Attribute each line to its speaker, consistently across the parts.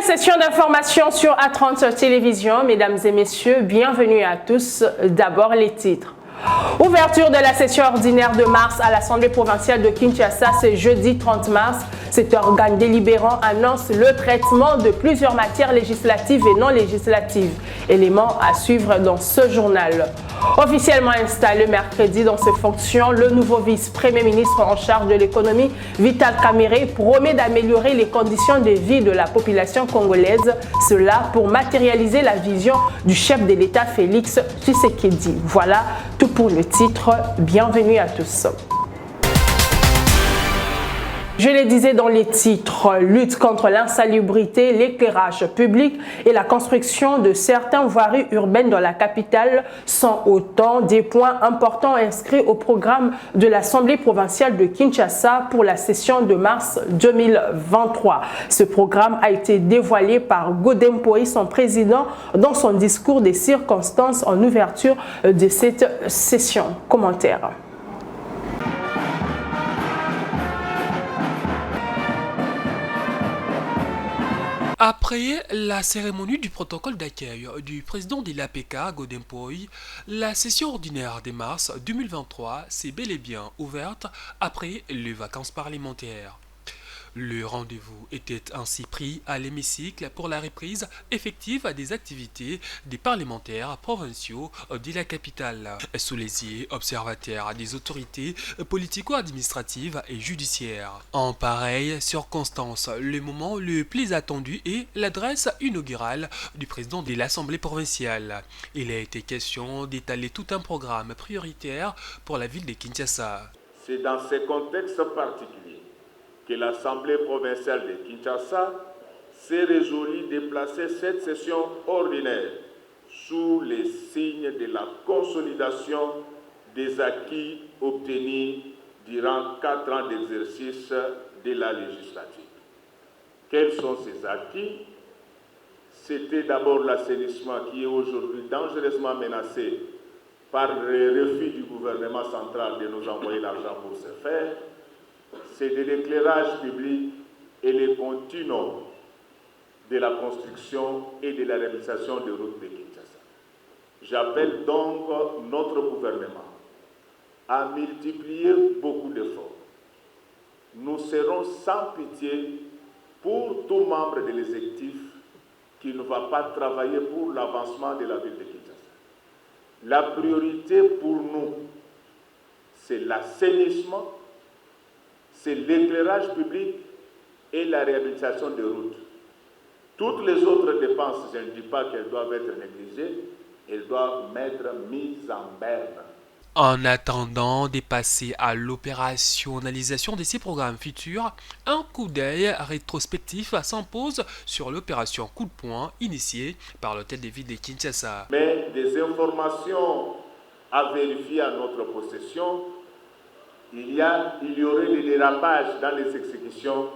Speaker 1: Session d'information sur A30 Télévision. Mesdames et messieurs, bienvenue à tous. D'abord les titres. Ouverture de la session ordinaire de mars à l'Assemblée provinciale de Kinshasa ce jeudi 30 mars. Cet organe délibérant annonce le traitement de plusieurs matières législatives et non législatives. Éléments à suivre dans ce journal. Officiellement installé mercredi dans ses fonctions, le nouveau vice-premier ministre en charge de l'économie, Vital Kamerhe, promet d'améliorer les conditions de vie de la population congolaise. Cela pour matérialiser la vision du chef de l'État Félix Tshisekedi. Voilà tout pour le titre. Bienvenue à tous. Je le disais dans les titres, lutte contre l'insalubrité, l'éclairage public et la construction de certaines voiries urbaines dans la capitale sont autant des points importants inscrits au programme de l'Assemblée provinciale de Kinshasa pour la session de mars 2023. Ce programme a été dévoilé par Godem Poi, son président, dans son discours des circonstances en ouverture de cette session. Commentaire.
Speaker 2: Après la cérémonie du protocole d'accueil du président de l'APK, Godem Poi, la session ordinaire de mars 2023 s'est bel et bien ouverte après les vacances parlementaires. Le rendez-vous était ainsi pris à l'hémicycle pour la reprise effective des activités des parlementaires provinciaux de la capitale, sous les yeux observateurs des autorités politico-administratives et judiciaires. En pareille circonstance, le moment le plus attendu est l'adresse inaugurale du président de l'Assemblée provinciale. Il a été question d'étaler tout un programme prioritaire pour la ville de Kinshasa.
Speaker 3: C'est dans ces contextes particuliers que l'Assemblée provinciale de Kinshasa s'est résolue de placer cette session ordinaire sous les signes de la consolidation des acquis obtenus durant 4 ans d'exercice de la législature. Quels sont ces acquis? C'était d'abord l'assainissement qui est aujourd'hui dangereusement menacé par le refus du gouvernement central de nous envoyer l'argent pour ce faire. C'est de l'éclairage public et le continuum de la construction et de la réalisation de routes de Kinshasa. J'appelle donc notre gouvernement à multiplier beaucoup d'efforts. Nous serons sans pitié pour tout membre de l'exécutif qui ne va pas travailler pour l'avancement de la ville de Kinshasa. La priorité pour nous, c'est l'assainissement, c'est l'éclairage public et la réhabilitation des routes. Toutes les autres dépenses, je ne dis pas qu'elles doivent être négligées, elles doivent être mises en berne.
Speaker 2: En attendant de passer à l'opérationnalisation de ces programmes futurs, un coup d'œil rétrospectif s'impose sur l'opération coup de poing initiée par l'hôtel de ville de Kinshasa.
Speaker 3: Mais des informations à vérifier à notre possession, il y aurait des dérapages dans les exécutions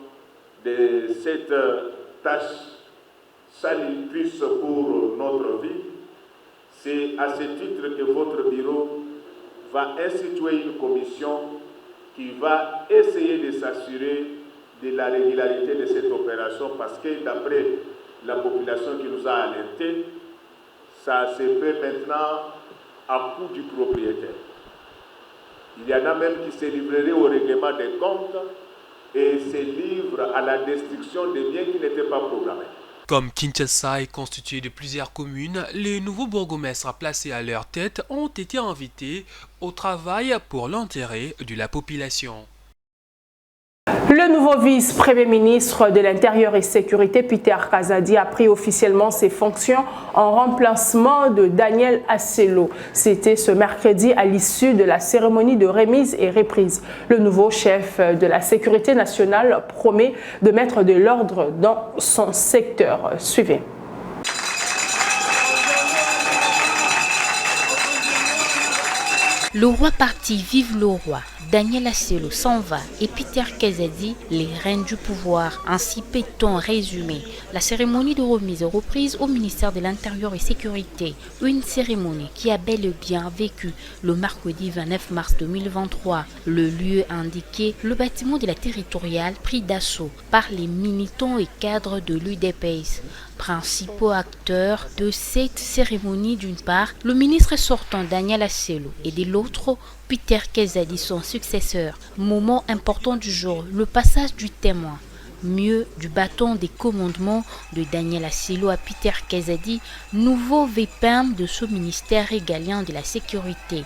Speaker 3: de cette tâche salutatrice pour notre vie. C'est à ce titre que votre bureau va instituer une commission qui va essayer de s'assurer de la régularité de cette opération parce que d'après la population qui nous a alertés, ça se fait maintenant à coût du propriétaire. Il y en a même qui se livreraient au règlement des comptes et se livrent à la destruction des biens qui n'étaient pas programmés.
Speaker 2: Comme Kinshasa est constitué de plusieurs communes, les nouveaux bourgmestres placés à leur tête ont été invités au travail pour l'intérêt de la population.
Speaker 1: Le nouveau vice-premier ministre de l'Intérieur et Sécurité, Peter Kazadi, a pris officiellement ses fonctions en remplacement de Daniel Asselo. C'était ce mercredi à l'issue de la cérémonie de remise et reprise. Le nouveau chef de la Sécurité nationale promet de mettre de l'ordre dans son secteur. Suivez.
Speaker 4: Le roi parti, vive le roi. Daniel Asselo s'en va et Peter Kezadi, les reines du pouvoir. Ainsi peut-on résumer la cérémonie de remise et reprise au ministère de l'Intérieur et Sécurité. Une cérémonie qui a bel et bien vécu le mercredi 29 mars 2023. Le lieu indiqué, le bâtiment de la territoriale pris d'assaut par les militants et cadres de l'UDPS. Principaux acteurs de cette cérémonie, d'une part, le ministre sortant Daniel Asselo et de l'autre, Peter Kezadi, son successeur. Moment important du jour, le passage du témoin. Mieux du bâton des commandements de Daniel Asselo à Peter Kezadi, nouveau VPM de ce ministère régalien de la sécurité.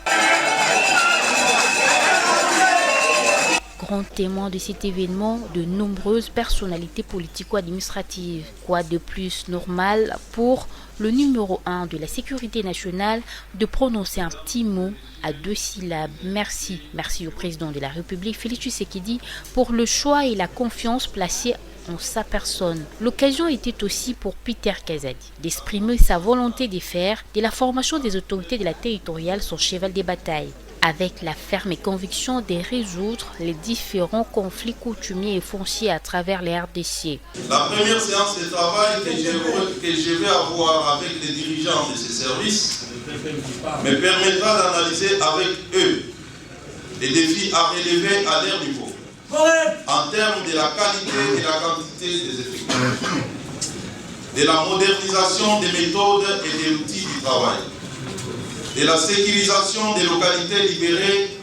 Speaker 4: Grand témoin de cet événement, de nombreuses personnalités politico-administratives. Quoi de plus normal pour le numéro 1 de la sécurité nationale de prononcer un petit mot à 2 syllabes. Merci. Merci au président de la République, Félix Tshisekedi, pour le choix et la confiance placée en sa personne. L'occasion était aussi pour Peter Kezadi d'exprimer sa volonté de faire de la formation des autorités de la territoriale son cheval de bataille, avec la ferme conviction de résoudre les différents conflits coutumiers et fonciers à travers les RDC.
Speaker 5: La première séance de travail que je vais avoir avec les dirigeants de ces services me permettra d'analyser avec eux les défis à relever à leur niveau, en termes de la qualité et la quantité des effectifs, de la modernisation des méthodes et des outils du travail, de la sécurisation des localités libérées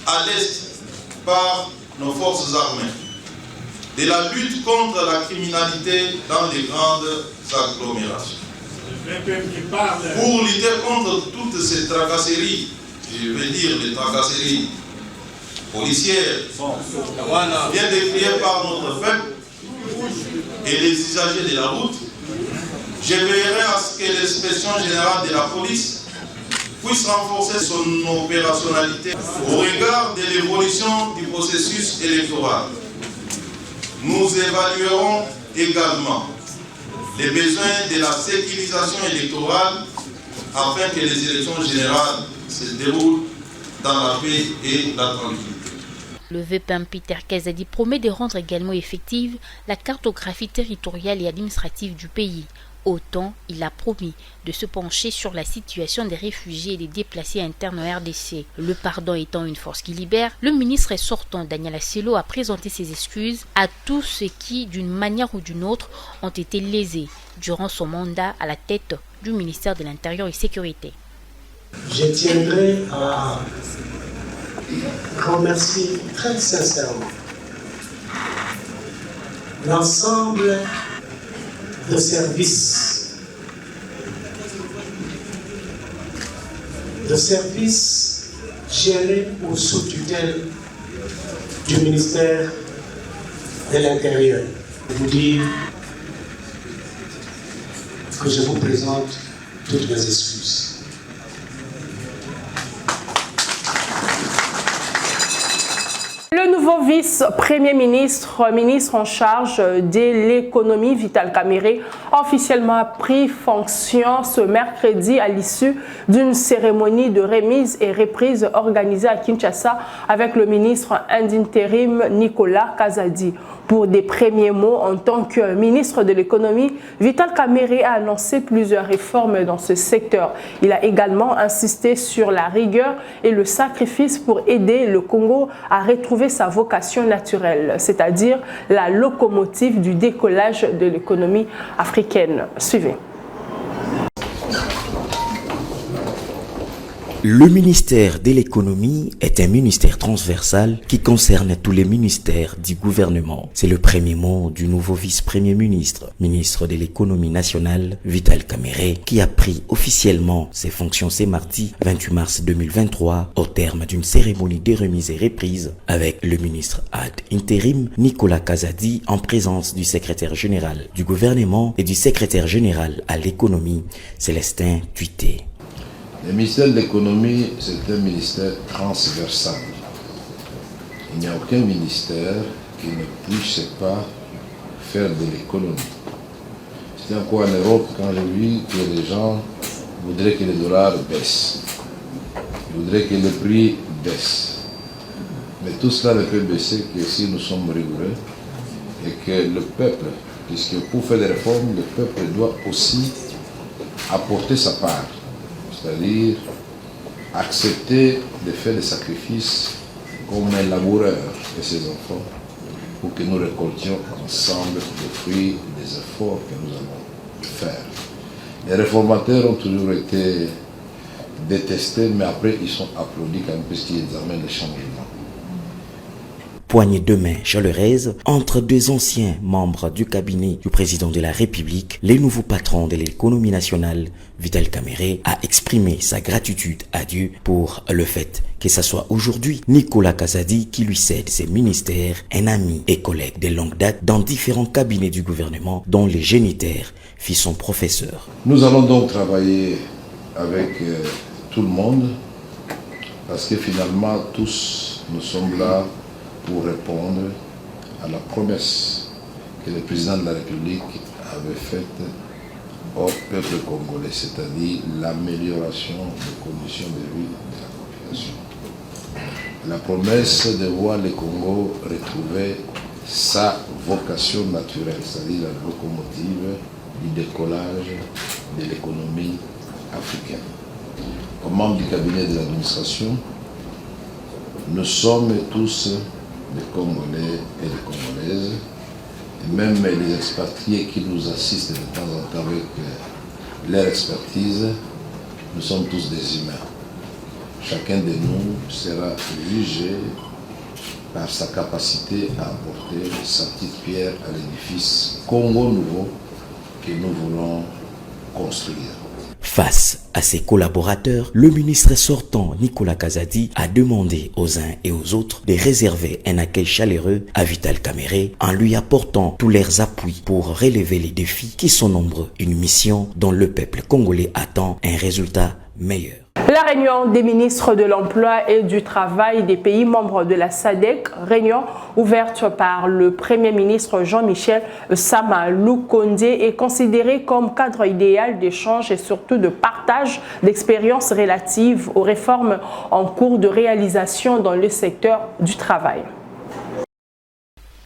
Speaker 5: à l'est par nos forces armées, de la lutte contre la criminalité dans les grandes agglomérations. Pour lutter contre toutes ces tracasseries, je vais dire les tracasseries policières, bien décriées par notre peuple et les usagers de la route, je veillerai à ce que l'inspection générale de la police puisse renforcer son opérationnalité au regard de l'évolution du processus électoral. Nous évaluerons également les besoins de la sécurisation électorale afin que les élections générales se déroulent dans la paix et la tranquillité.
Speaker 4: Le VPM Peter Kezadi promet de rendre également effective la cartographie territoriale et administrative du pays. Autant, il a promis de se pencher sur la situation des réfugiés et des déplacés internes au RDC. Le pardon étant une force qui libère, le ministre sortant Daniel Asselo a présenté ses excuses à tous ceux qui, d'une manière ou d'une autre, ont été lésés durant son mandat à la tête du ministère de l'Intérieur et Sécurité.
Speaker 6: Je tiendrai à remercier très sincèrement l'ensemble de services gérés ou sous tutelle du ministère de l'Intérieur. Je vous dire que je vous présente toutes mes excuses.
Speaker 1: Le nouveau vice-premier ministre en charge de l'économie, Vital Kamerhe, a officiellement pris fonction ce mercredi à l'issue d'une cérémonie de remise et reprise organisée à Kinshasa avec le ministre d'intérim Nicolas Kazadi. Pour des premiers mots, en tant que ministre de l'économie, Vital Kamerhe a annoncé plusieurs réformes dans ce secteur. Il a également insisté sur la rigueur et le sacrifice pour aider le Congo à retrouver sa vocation naturelle, c'est-à-dire la locomotive du décollage de l'économie africaine. Suivez.
Speaker 7: Le ministère de l'économie est un ministère transversal qui concerne tous les ministères du gouvernement. C'est le premier mot du nouveau vice-premier ministre, ministre de l'économie nationale, Vital Kamerhe, qui a pris officiellement ses fonctions ce mardi 28 mars 2023 au terme d'une cérémonie de remise et reprise avec le ministre ad intérim Nicolas Kazadi en présence du secrétaire général du gouvernement et du secrétaire général à l'économie, Célestin Tuité.
Speaker 8: Le ministère de l'économie, c'est un ministère transversal. Il n'y a aucun ministère qui ne puisse pas faire de l'économie. C'était encore en Europe quand j'ai vu que les gens voudraient que le dollar baisse. Il faudrait que le prix baisse. Mais tout cela ne peut baisser que si nous sommes rigoureux et que le peuple, puisque pour faire des réformes, le peuple doit aussi apporter sa part, c'est-à-dire accepter de faire des sacrifices comme un laboureur et ses enfants pour que nous récoltions ensemble les fruits des efforts que nous allons faire. Les réformateurs ont toujours été détestés, mais après ils sont applaudis quand même puisqu'ils amènent les changements.
Speaker 7: Poignée de main chaleureuse entre deux anciens membres du cabinet du président de la République, le nouveau patron de l'économie nationale, Vital Kamerhe, a exprimé sa gratitude à Dieu pour le fait que ce soit aujourd'hui Nicolas Kazadi qui lui cède ses ministères, un ami et collègue de longue date dans différents cabinets du gouvernement dont le génitaire fit son professeur.
Speaker 8: Nous allons donc travailler avec tout le monde parce que finalement tous nous sommes là pour répondre à la promesse que le président de la République avait faite au peuple congolais, c'est-à-dire l'amélioration des conditions de vie de la population. La promesse de voir le Congo retrouver sa vocation naturelle, c'est-à-dire la locomotive du décollage de l'économie africaine. Comme membre du cabinet de l'administration, nous sommes tous des Congolais et des Congolaises, et même les expatriés qui nous assistent de temps en temps avec leur expertise, nous sommes tous des humains. Chacun de nous sera jugé par sa capacité à apporter sa petite pierre à l'édifice Congo nouveau que nous voulons construire.
Speaker 7: Face à ses collaborateurs, le ministre sortant Nicolas Kazadi a demandé aux uns et aux autres de réserver un accueil chaleureux à Vital Kamerhe en lui apportant tous leurs appuis pour relever les défis qui sont nombreux. Une mission dont le peuple congolais attend un résultat meilleur.
Speaker 1: La réunion des ministres de l'Emploi et du Travail des pays membres de la SADC, réunion ouverte par le Premier ministre Jean-Michel Sama Lukonde, est considérée comme cadre idéal d'échange et surtout de partage d'expériences relatives aux réformes en cours de réalisation dans le secteur du travail.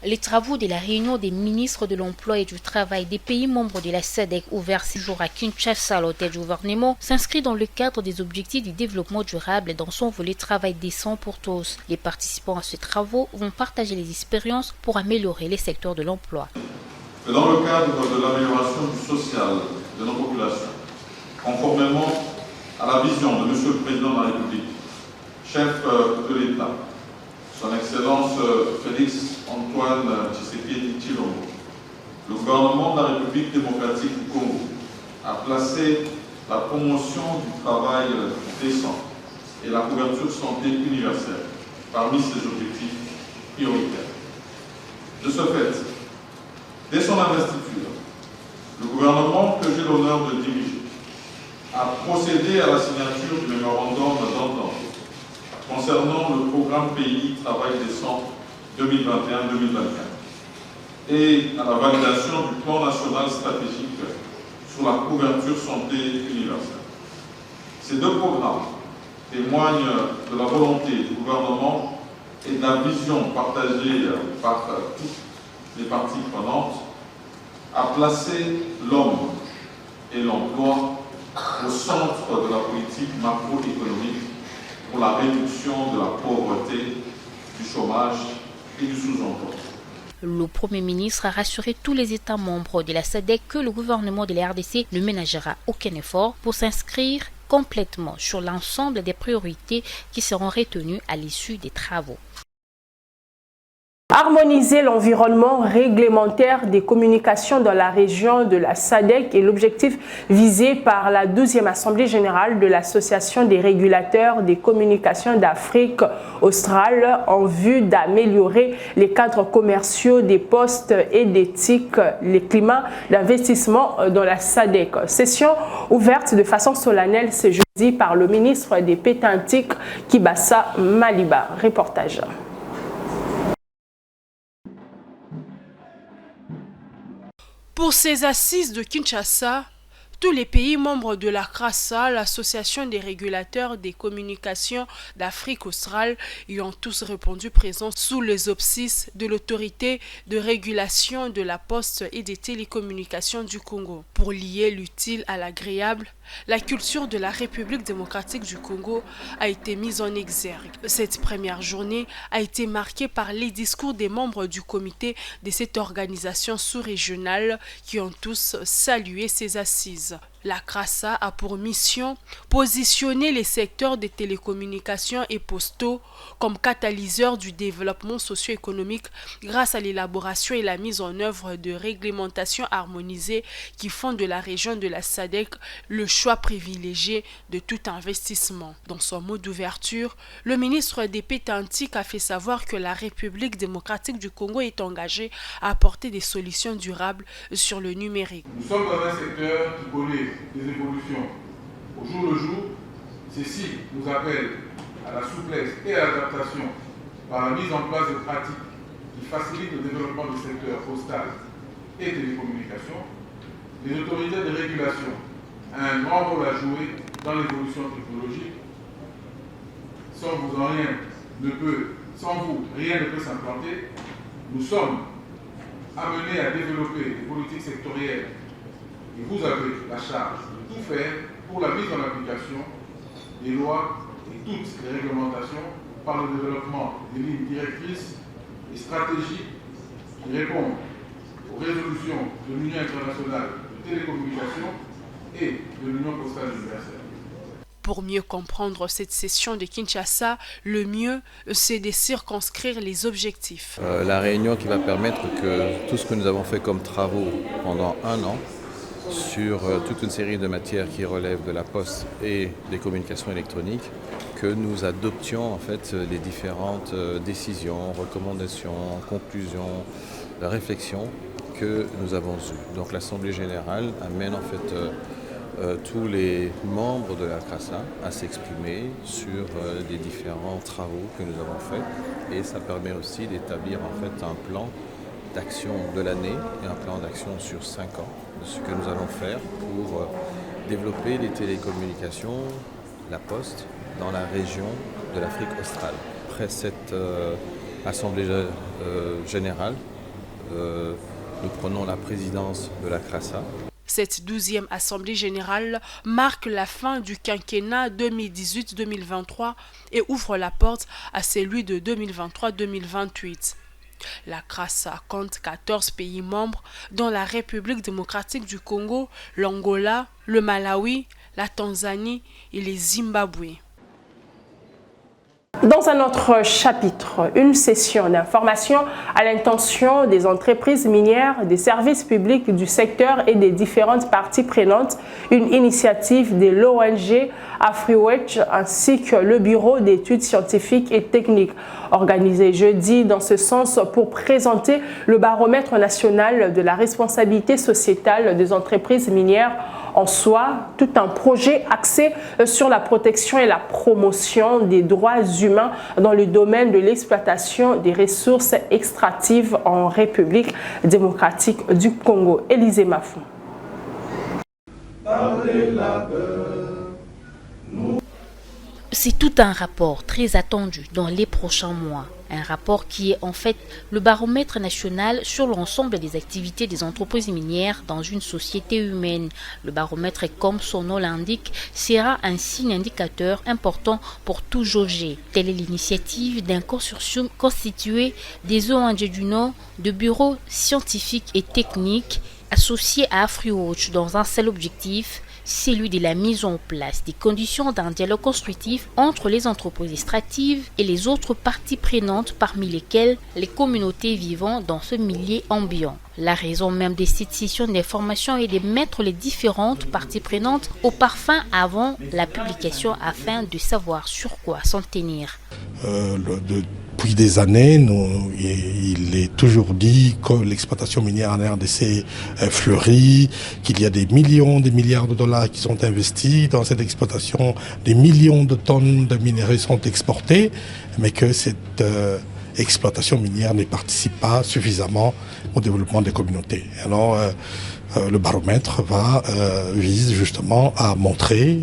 Speaker 4: Les travaux de la réunion des ministres de l'Emploi et du Travail des pays membres de la SADC ouvert ce jour à Kinshasa à l'hôtel du gouvernement s'inscrit dans le cadre des objectifs du développement durable dans son volet travail décent pour tous. Les participants à ces travaux vont partager les expériences pour améliorer les secteurs de l'emploi.
Speaker 5: Dans le cadre de l'amélioration du social de nos populations, conformément à la vision de M. le Président de la République, chef de l'État, Son Excellence Félix Antoine Tshisekedi Tshilombo, le gouvernement de la République démocratique du Congo a placé la promotion du travail décent et la couverture santé universelle parmi ses objectifs prioritaires. De ce fait, dès son investiture, le gouvernement que j'ai l'honneur de diriger a procédé à la signature du mémorandum d'entente concernant le programme Pays Travail Décent 2021-2024 et à la validation du plan national stratégique sur la couverture santé universelle. Ces deux programmes témoignent de la volonté du gouvernement et de la vision partagée par toutes les parties prenantes à placer l'homme et l'emploi au centre de la politique macroéconomique pour la réduction de la pauvreté, du chômage et du sous-emploi.
Speaker 4: Le Premier ministre a rassuré tous les États membres de la SADC que le gouvernement de la RDC ne ménagera aucun effort pour s'inscrire complètement sur l'ensemble des priorités qui seront retenues à l'issue des travaux.
Speaker 1: Harmoniser l'environnement réglementaire des communications dans la région de la SADC est l'objectif visé par la 12e Assemblée générale de l'Association des régulateurs des communications d'Afrique australe en vue d'améliorer les cadres commerciaux des postes et d'éthique, les climats d'investissement dans la SADC. Session ouverte de façon solennelle ce jeudi par le ministre des Pétantiques, Kibassa Maliba. Reportage.
Speaker 9: Pour ces assises de Kinshasa,
Speaker 1: Tous les pays membres de la CRASA, l'association des régulateurs des communications d'Afrique australe, y ont tous répondu présents sous les auspices de l'autorité de régulation de la poste et des télécommunications du Congo. Pour lier l'utile à l'agréable, la culture de la République démocratique du Congo a été mise en exergue. Cette première journée a été marquée par les discours des membres du comité de cette organisation sous-régionale qui ont tous salué ces assises. La CRASA a pour mission positionner les secteurs des télécommunications et postaux comme catalyseurs du développement socio-économique grâce à l'élaboration et la mise en œuvre de réglementations harmonisées qui font de la région de la SADC le choix privilégié de tout investissement. Dans son mot d'ouverture, le ministre des Pétantiques a fait savoir que la République démocratique du Congo est engagée à apporter des solutions durables sur le numérique.
Speaker 9: Nous sommes dans un secteur qui connaît des évolutions au jour le jour. Ceci nous appelle à la souplesse et à l'adaptation par la mise en place de pratiques qui facilitent le développement du secteur postal et télécommunications. Les autorités de régulation ont un grand rôle à jouer dans l'évolution technologique. Sans vous, rien ne peut s'implanter. Nous sommes amenés à développer des politiques sectorielles et vous avez la charge de tout faire pour la mise en application des lois et toutes les réglementations par le développement des lignes directrices et stratégiques qui répondent aux résolutions de l'Union internationale de télécommunications et de l'Union postale universelle.
Speaker 1: Pour mieux comprendre cette session de Kinshasa, le mieux, c'est de circonscrire les objectifs.
Speaker 10: La réunion qui va permettre que tout ce que nous avons fait comme travaux pendant 1 an, sur toute une série de matières qui relèvent de la poste et des communications électroniques, que nous adoptions en fait les différentes décisions, recommandations, conclusions, réflexions que nous avons eues. Donc l'Assemblée générale amène en fait tous les membres de la CRASA à s'exprimer sur les différents travaux que nous avons faits, et ça permet aussi d'établir en fait un plan d'action de l'année et un plan d'action sur 5 ans de ce que nous allons faire pour développer les télécommunications, la poste, dans la région de l'Afrique australe. Après cette assemblée générale, nous prenons la présidence de la CRASA.
Speaker 1: Cette 12e Assemblée générale marque la fin du quinquennat 2018-2023 et ouvre la porte à celui de 2023-2028. La CRASA compte 14 pays membres, dont la République démocratique du Congo, l'Angola, le Malawi, la Tanzanie et le Zimbabwe. Dans un autre chapitre, une session d'information à l'intention des entreprises minières, des services publics du secteur et des différentes parties prenantes, une initiative de l'ONG AfriWatch ainsi que le Bureau d'études scientifiques et techniques, organisé jeudi dans ce sens pour présenter le baromètre national de la responsabilité sociétale des entreprises minières. En soi, tout un projet axé sur la protection et la promotion des droits humains dans le domaine de l'exploitation des ressources extractives en République démocratique du Congo. Élisée Mafou.
Speaker 4: C'est tout un rapport très attendu dans les prochains mois. Un rapport qui est en fait le baromètre national sur l'ensemble des activités des entreprises minières dans une société humaine. Le baromètre, comme son nom l'indique, sera un signe indicateur important pour tout jauger. Telle est l'initiative d'un consortium constitué des ONG du Nord, de bureaux scientifiques et techniques associés à AfriWatch dans un seul objectif, celui de la mise en place des conditions d'un dialogue constructif entre les entreprises extractives et les autres parties prenantes, parmi lesquelles les communautés vivant dans ce milieu ambiant. La raison même de cette session d'information est de mettre les différentes parties prenantes au parfum avant la publication afin de savoir sur quoi s'en tenir.
Speaker 11: Depuis des années, il est toujours dit que l'exploitation minière en RDC fleurit, qu'il y a des millions, des milliards de dollars qui sont investis dans cette exploitation, des millions de tonnes de minerais sont exportés, mais que cette exploitation minière ne participe pas suffisamment au développement des communautés. Alors, le baromètre vise justement à montrer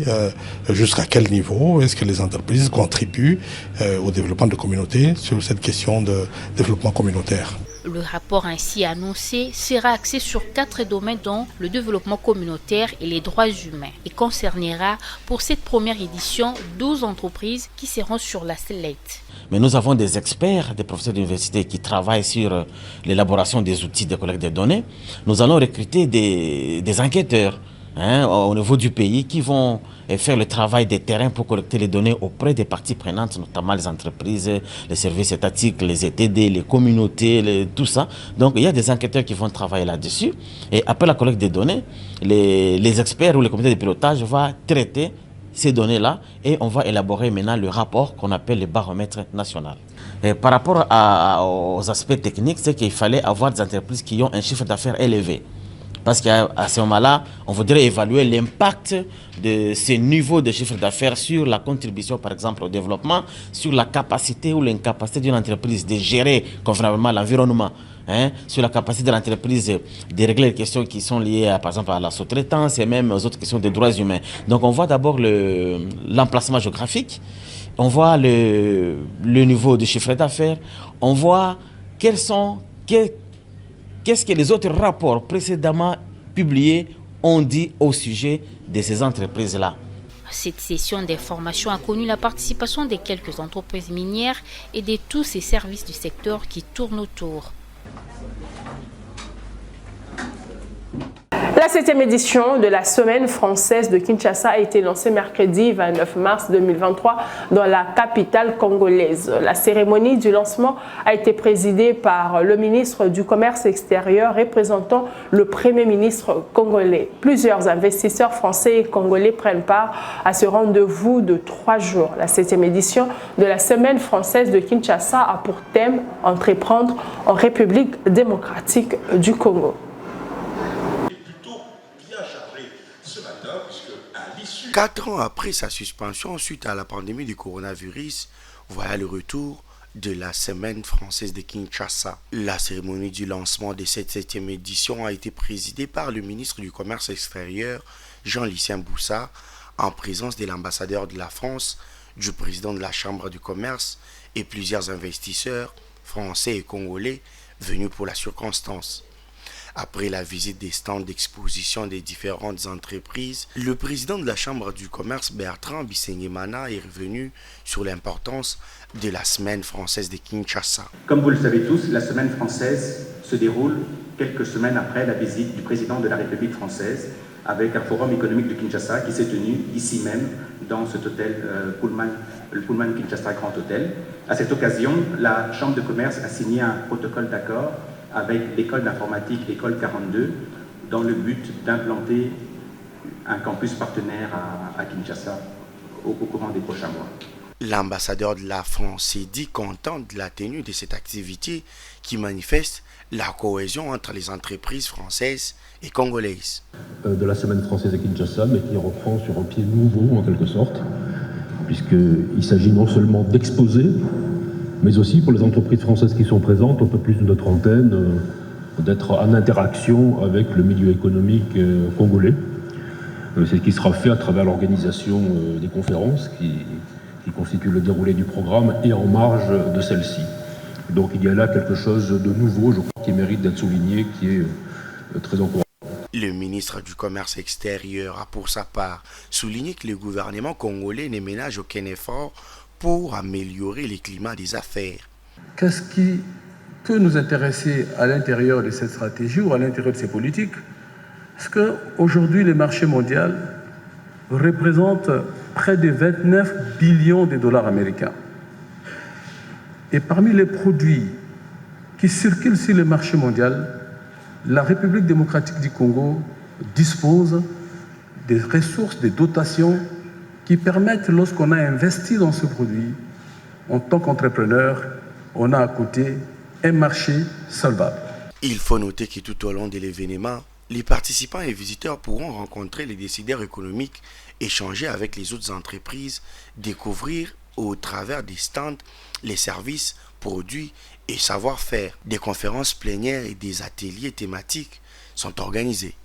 Speaker 11: jusqu'à quel niveau est-ce que les entreprises contribuent au développement de communautés sur cette question de développement communautaire.
Speaker 4: Le rapport ainsi annoncé sera axé sur 4 domaines dont le développement communautaire et les droits humains et concernera pour cette première édition 12 entreprises qui seront sur la sellette.
Speaker 12: Mais nous avons des experts, des professeurs d'université qui travaillent sur l'élaboration des outils de collecte de données. Nous allons recruter des enquêteurs au niveau du pays qui vont faire le travail des terrains pour collecter les données auprès des parties prenantes, notamment les entreprises, les services étatiques, les ETD, les communautés, tout ça. Donc il y a des enquêteurs qui vont travailler là-dessus. Et après la collecte des données, les experts ou les comités de pilotage vont traiter ces données-là et on va élaborer maintenant le rapport qu'on appelle le baromètre national. Et par rapport aux aspects techniques, c'est qu'il fallait avoir des entreprises qui ont un chiffre d'affaires élevé. Parce qu'à ce moment-là, on voudrait évaluer l'impact de ces niveaux de chiffre d'affaires sur la contribution, par exemple, au développement, sur la capacité ou l'incapacité d'une entreprise de gérer convenablement l'environnement, sur la capacité de l'entreprise de régler les questions qui sont liées, par exemple, à la sous-traitance et même aux autres questions des droits humains. Donc, on voit d'abord l'emplacement géographique, on voit le niveau de chiffre d'affaires, on voit qu'est-ce que les autres rapports précédemment publiés ont dit au sujet de ces entreprises-là.
Speaker 4: Cette session d'information a connu la participation de quelques entreprises minières et de tous ces services du secteur qui tournent autour.
Speaker 1: La 7e édition de la Semaine française de Kinshasa a été lancée mercredi 29 mars 2023 dans la capitale congolaise. La cérémonie du lancement a été présidée par le ministre du Commerce extérieur représentant le Premier ministre congolais. Plusieurs investisseurs français et congolais prennent part à ce rendez-vous de 3 jours. La 7e édition de la Semaine française de Kinshasa a pour thème « Entreprendre en République démocratique du Congo ».
Speaker 13: 4 ans après sa suspension suite à la pandémie du coronavirus, voilà le retour de la Semaine française de Kinshasa. La cérémonie du lancement de cette 7e édition a été présidée par le ministre du Commerce extérieur, Jean-Lucien Boussa, en présence de l'ambassadeur de la France, du président de la Chambre du commerce et plusieurs investisseurs français et congolais venus pour la circonstance. Après la visite des stands d'exposition des différentes entreprises, le président de la Chambre du commerce, Bertrand Bisengemana, est revenu sur l'importance de la Semaine française de Kinshasa.
Speaker 14: Comme vous le savez tous, la Semaine française se déroule quelques semaines après la visite du président de la République française avec un forum économique de Kinshasa qui s'est tenu ici même dans cet hôtel le Pullman Kinshasa Grand Hôtel. À cette occasion, la Chambre de commerce a signé un protocole d'accord avec l'école d'informatique École 42 dans le but d'implanter un campus partenaire à Kinshasa au courant des prochains mois.
Speaker 13: L'ambassadeur de la France s'est dit content de la tenue de cette activité qui manifeste la cohésion entre les entreprises françaises et congolaises.
Speaker 15: De la Semaine française à Kinshasa, mais qui reprend sur un pied nouveau en quelque sorte, puisqu'il s'agit non seulement d'exposer, mais aussi pour les entreprises françaises qui sont présentes, un peu plus d'une trentaine, d'être en interaction avec le milieu économique congolais. C'est ce qui sera fait à travers l'organisation des conférences qui constituent le déroulé du programme et en marge de celle-ci. Donc il y a là quelque chose de nouveau, je crois, qui mérite d'être souligné, qui est très encourageant.
Speaker 13: Le ministre du Commerce extérieur a pour sa part souligné que le gouvernement congolais ne ménage aucun effort pour améliorer le climat des affaires.
Speaker 16: Qu'est-ce qui peut nous intéresser à l'intérieur de cette stratégie ou à l'intérieur de ces politiques? Parce qu'aujourd'hui, le marché mondial représente près de 29 billions de dollars américains. Et parmi les produits qui circulent sur le marché mondial, la République démocratique du Congo dispose des ressources, des dotations qui permettent, lorsqu'on a investi dans ce produit, en tant qu'entrepreneur, on a à côté un marché solvable.
Speaker 13: Il faut noter que tout au long de l'événement, les participants et visiteurs pourront rencontrer les décideurs économiques, échanger avec les autres entreprises, découvrir au travers des stands les services, produits et savoir-faire. Des conférences plénières et des ateliers thématiques sont organisés.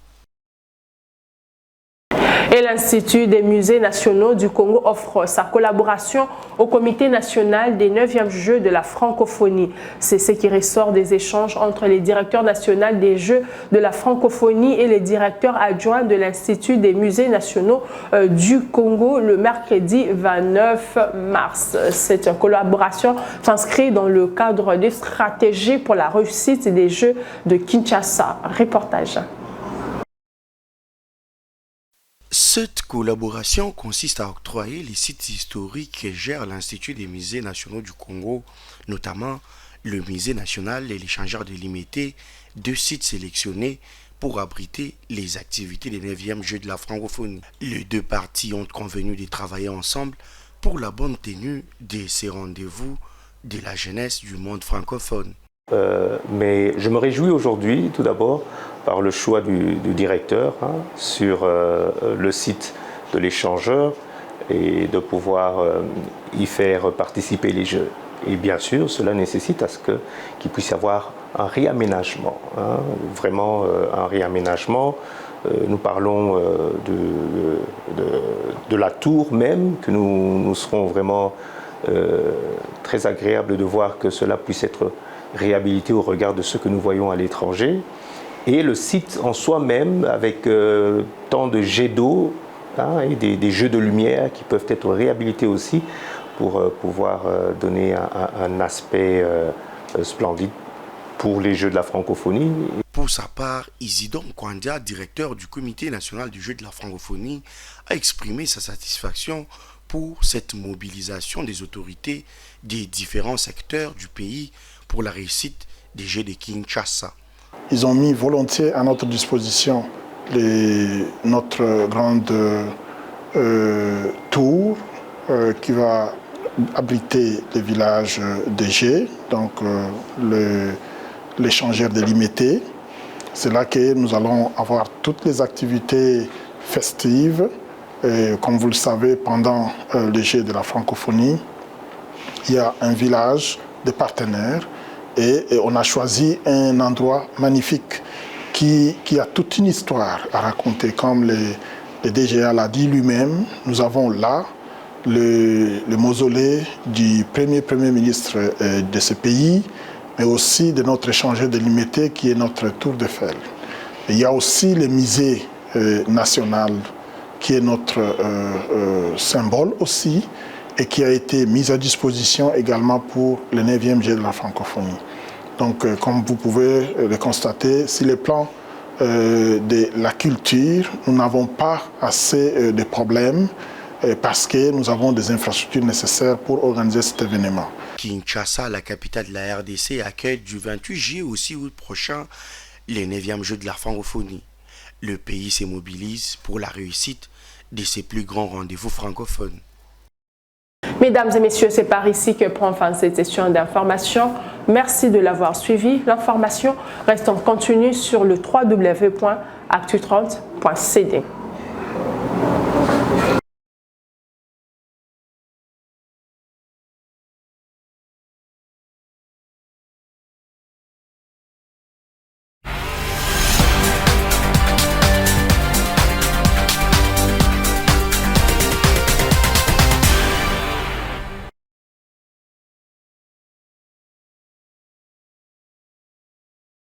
Speaker 1: Et l'Institut des musées nationaux du Congo offre sa collaboration au Comité national des 9e Jeux de la francophonie. C'est ce qui ressort des échanges entre les directeurs nationaux des Jeux de la francophonie et les directeurs adjoints de l'Institut des musées nationaux du Congo le mercredi 29 mars. Cette collaboration s'inscrit dans le cadre des stratégies pour la réussite des Jeux de Kinshasa. Reportage.
Speaker 13: Cette collaboration consiste à octroyer les sites historiques que gère l'Institut des musées nationaux du Congo, notamment le musée national et l'échangeur délimité, 2 sites sélectionnés pour abriter les activités des 9e Jeux de la francophonie. Les 2 parties ont convenu de travailler ensemble pour la bonne tenue de ces rendez-vous de la jeunesse du monde francophone.
Speaker 17: Mais je me réjouis aujourd'hui, tout d'abord, par le choix du directeur sur le site de l'échangeur et de pouvoir y faire participer les Jeux. Et bien sûr, cela nécessite à ce qu'il puisse y avoir un réaménagement, vraiment un réaménagement. Nous parlons de la tour même, que nous serons vraiment très agréable de voir que cela puisse être réhabilité au regard de ce que nous voyons à l'étranger. Et le site en soi-même, avec tant de jets d'eau et des jeux de lumière qui peuvent être réhabilités aussi pour pouvoir donner un aspect splendide pour les Jeux de la francophonie.
Speaker 13: Pour sa part, Isidore Kwandia, directeur du Comité national du jeu de la francophonie, a exprimé sa satisfaction pour cette mobilisation des autorités des différents secteurs du pays pour la réussite des Jeux de Kinshasa.
Speaker 18: Ils ont mis volontiers à notre disposition notre grande tour qui va abriter les villages des Jeux, donc l'échangeur délimité. C'est là que nous allons avoir toutes les activités festives. Et comme vous le savez, pendant les Jeux de la francophonie, il y a un village de partenaires et on a choisi un endroit magnifique qui a toute une histoire à raconter. Comme le DGA l'a dit lui-même, nous avons là le mausolée du premier ministre de ce pays, mais aussi de notre échangeur délimité qui est notre tour Eiffel. Il y a aussi le musée national qui est notre symbole aussi et qui a été mis à disposition également pour le 9e Jeux de la francophonie. Donc, comme vous pouvez le constater, sur le plan de la culture, nous n'avons pas assez de problèmes parce que nous avons des infrastructures nécessaires pour organiser cet événement.
Speaker 13: Kinshasa, la capitale de la RDC, accueille du 28 juillet au 6 août prochain les 9e Jeux de la francophonie. Le pays se mobilise pour la réussite de ses plus grands rendez-vous francophones.
Speaker 1: Mesdames et messieurs, c'est par ici que prend fin cette session d'information. Merci de l'avoir suivi. L'information reste en continu sur le www.actu30.cd.